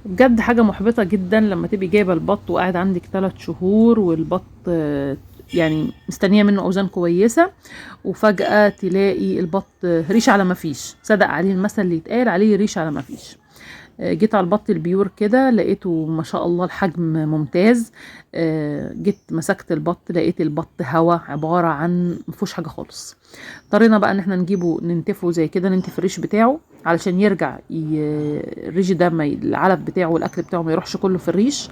بجد حاجة محبطة جدا لما تبقي جايبة البط وقاعد عندك 3 شهور، والبط يعني مستنية منه اوزان كويسة، وفجأة تلاقي البط ريش على ما فيش. صدق عليه المثل اللي يتقال عليه ريش على ما فيش. جيت على البط البيور كده لقيته ما شاء الله الحجم ممتاز. جيت مسكت البط لقيت البط هوا عبارة عن مفيهوش حاجة خالص. اضطرينا بقى ان احنا نجيبه ننتفه زي كده، ننتف الريش بتاعه علشان يرجع الريش ده العلف بتاعه والاكل بتاعه ما يروحش كله في الريش.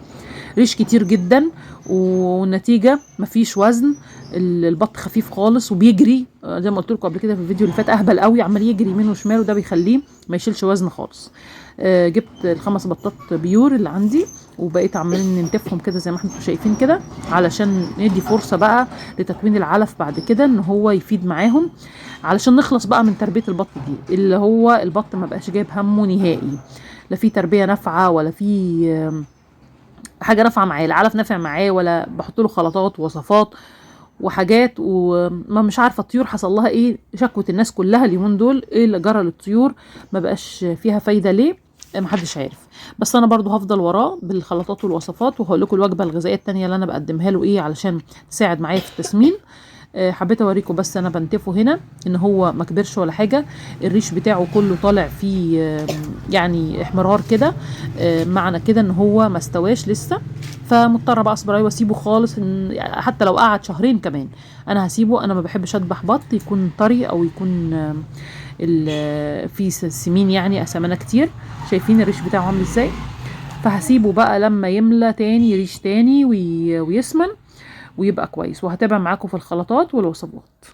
ريش كتير جدا، والنتيجة مفيش وزن. البط خفيف خالص وبيجري، زي ما قلت لكم قبل كده في الفيديو اللي فات، اهبل قوي عمال يجري يمين وشمال، وده بيخليه ما يشيلش وزن خالص. جبت ال5 بطات بيور اللي عندي، وبقيت عمالين ننتفهم كده زي ما احنا شايفين كده، علشان ندي فرصة بقى لتكوين العلف بعد كده ان هو يفيد معاهم، علشان نخلص بقى من تربية البط دي، اللي هو البط ما بقاش جايب همه نهائي. لا في تربية نافعة، ولا في حاجة نافعة معاه، العلف نافع معاه، ولا بحط له خلطات ووصفات وحاجات، وما مش عارفه الطيور حصل لها ايه. شكوت الناس كلها اليومين دول ايه اللي جرى للطيور، ما بقاش فيها فايده ليه؟ محدش عارف. بس انا برضو هفضل وراه بالخلطات والوصفات، وهقول لكم الوجبه الغذائيه التانية اللي انا بقدمها له ايه علشان تساعد معايا في التسمين. حبيت اوريكم بس انا بنتفه هنا ان هو ما كبرش ولا حاجه. الريش بتاعه كله طالع فيه يعني احمرار كده، معنى كده ان هو ما استواش لسه. فمضطره بقى اصبر عليه واسيبه خالص، حتى لو قعد شهرين كمان انا هسيبه. انا ما بحبش اذبح بط يكون طري او يكون فيه سمين، يعني سمنه كتير. شايفين الريش بتاعه عامل ازاي؟ فهسيبه بقى لما يملى تاني ريش تاني ويسمن ويبقى كويس، وهتابع معاكم في الخلطات والوصفات.